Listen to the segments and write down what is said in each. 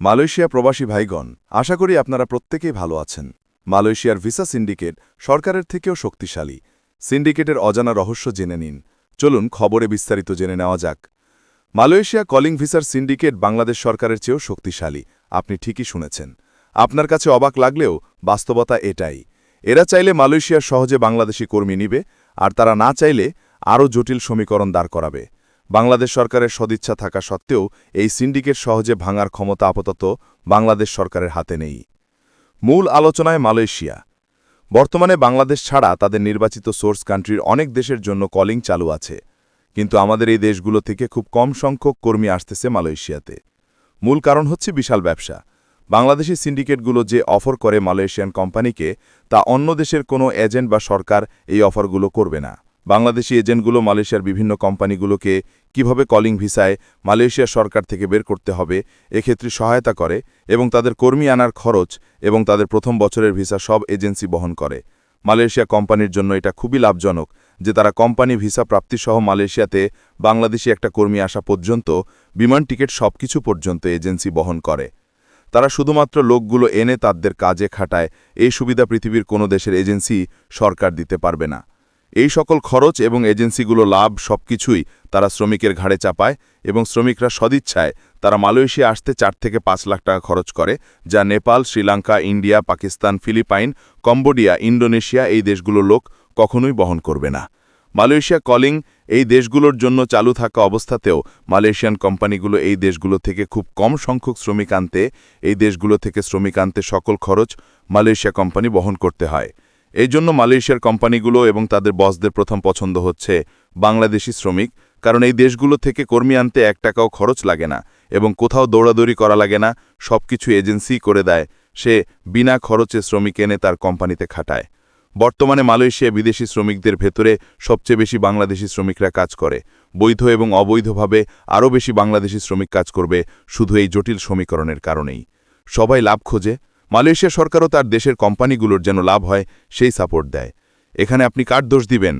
Malaysia প্রবাসী ভাইগণ, আশা করি আপনারা প্রত্যেকেই ভালো আছেন। মালয়েশিয়ার ভিসা সিন্ডিকেট সরকারের থেকেও শক্তিশালী। সিন্ডিকেটের অজানা রহস্য জেনে নিন। চলুন খবরে বিস্তারিত জেনে নেওয়া যাক। মালয়েশিয়া কলিং ভিসার সিন্ডিকেট বাংলাদেশ সরকারের চেয়েও শক্তিশালী। আপনি ঠিকই শুনেছেন। আপনার কাছে অবাক লাগলেও বাস্তবতা এটাই। এরা চাইলে মালয়েশিয়ার সহজে বাংলাদেশি কর্মী নিবে, আর তারা না চাইলে আরও জটিল সমীকরণ দাঁড় করাবে। বাংলাদেশ সরকারের সদিচ্ছা থাকা সত্ত্বেও এই সিন্ডিকেট সহজে ভাঙার ক্ষমতা আপাতত বাংলাদেশ সরকারের হাতে নেই। মূল আলোচনায় মালয়েশিয়া। বর্তমানে বাংলাদেশ ছাড়া তাদের নির্বাচিত সোর্স কান্ট্রির অনেক দেশের জন্য কলিং চালু আছে, কিন্তু আমাদের এই দেশগুলো থেকে খুব কম সংখ্যক কর্মী আসতেছে মালয়েশিয়াতে। মূল কারণ হচ্ছে বিশাল ব্যবসা। বাংলাদেশি সিন্ডিকেটগুলো যে অফার করে মালয়েশিয়ান কোম্পানিকে, তা অন্য দেশের কোনো এজেন্ট বা সরকার এই অফারগুলো করবে না। বাংলাদেশি এজেন্টগুলো মালয়েশিয়ার বিভিন্ন কোম্পানিগুলোকে কিভাবে কলিং ভিসায় মালয়েশিয়া সরকার থেকে বের করতে হবে এক্ষেত্রে সহায়তা করে, এবং তাদের কর্মী আনার খরচ এবং তাদের প্রথম বছরের ভিসা সব এজেন্সি বহন করে। মালয়েশিয়া কোম্পানির জন্য এটা খুবই লাভজনক যে তারা কোম্পানি ভিসা প্রাপ্তিসহ মালয়েশিয়াতে বাংলাদেশি একটা কর্মী আসা পর্যন্ত, বিমান টিকিট সবকিছু পর্যন্ত এজেন্সি বহন করে। তারা শুধুমাত্র লোকগুলো এনে তাদের কাজে খাটায়। এই সুবিধা পৃথিবীর কোনো দেশের এজেন্সি সরকার দিতে পারবে না। এই সকল খরচ এবং এজেন্সিগুলো লাভ সবকিছুই তারা শ্রমিকের ঘাড়ে চাপায়, এবং শ্রমিকরা সদিচ্ছায় তারা মালয়েশিয়া আসতে 4 থেকে 5 লাখ টাকা খরচ করে, যা Nepal, Sri Lanka, India, Pakistan, Philippines, Cambodia, Indonesia এই দেশগুলোর লোক কখনোই বহন করবে না। মালয়েশিয়া কলিং এই দেশগুলোর জন্য চালু থাকা অবস্থাতেও মালয়েশিয়ান কোম্পানিগুলো এই দেশগুলো থেকে খুব কম সংখ্যক শ্রমিক আনতে, এই দেশগুলো থেকে শ্রমিক আনতে সকল খরচ মালয়েশিয়া কোম্পানি বহন করতে হয়। এই জন্য মালয়েশিয়ার কোম্পানিগুলো এবং তাদের বসদের প্রথম পছন্দ হচ্ছে বাংলাদেশি শ্রমিক, কারণ এই দেশগুলো থেকে কর্মী আনতে 1 টাকাও খরচ লাগে না এবং কোথাও দৌড়াদৌড়ি করা লাগে না। সবকিছু এজেন্সি করে দেয়। সে বিনা খরচে শ্রমিক এনে তার কোম্পানিতে খাটায়। বর্তমানে মালয়েশিয়া বিদেশি শ্রমিকদের ভেতরে সবচেয়ে বেশি বাংলাদেশি শ্রমিকরা কাজ করে। বৈধ এবং অবৈধভাবে আরও বেশি বাংলাদেশি শ্রমিক কাজ করবে শুধু এই জটিল সমীকরণের কারণেই। সবাই লাভ খোঁজে। মালয়েশিয়া সরকারও তার দেশের কোম্পানিগুলোর যেন লাভ হয় সেই সাপোর্ট দেয়। এখানে আপনি কার দোষ দিবেন?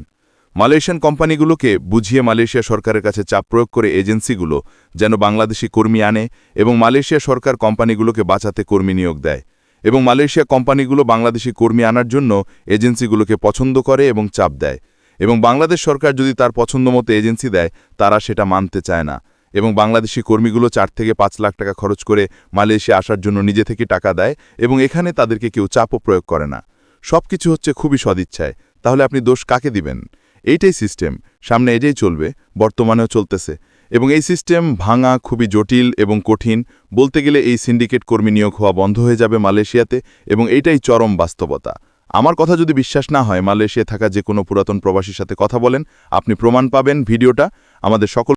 মালয়েশিয়ান কোম্পানিগুলোকে বুঝিয়ে মালয়েশিয়া সরকারের কাছে চাপ প্রয়োগ করে এজেন্সিগুলো যেন বাংলাদেশি কর্মী আনে, এবং মালয়েশিয়া সরকার কোম্পানিগুলোকে বাঁচাতে কর্মী নিয়োগ দেয়, এবং মালয়েশিয়া কোম্পানিগুলো বাংলাদেশি কর্মী আনার জন্য এজেন্সিগুলোকে পছন্দ করে এবং চাপ দেয়। এবং বাংলাদেশ সরকার যদি তার পছন্দমতো এজেন্সি দেয়, তারা সেটা মানতে চায় না, এবং বাংলাদেশি কর্মীগুলো 4 থেকে 5 লাখ টাকা খরচ করে মালয়েশিয়া আসার জন্য নিজে থেকে টাকা দেয়, এবং এখানে তাদেরকে কেউ চাপও প্রয়োগ করে না। সবকিছু হচ্ছে খুবই সদিচ্ছায়। তাহলে আপনি দোষ কাকে দিবেন? এইটাই সিস্টেম, সামনে এটাই চলবে, বর্তমানেও চলতেছে, এবং এই সিস্টেম ভাঙা খুবই জটিল এবং কঠিন। বলতে গেলে এই সিন্ডিকেট কর্মী নিয়োগ হওয়া বন্ধ হয়ে যাবে মালয়েশিয়াতে, এবং এইটাই চরম বাস্তবতা। আমার কথা যদি বিশ্বাস না হয়, মালয়েশিয়ায় থাকা যে কোনো পুরাতন প্রবাসীর সাথে কথা বলেন, আপনি প্রমাণ পাবেন। ভিডিওটা আমাদের সকল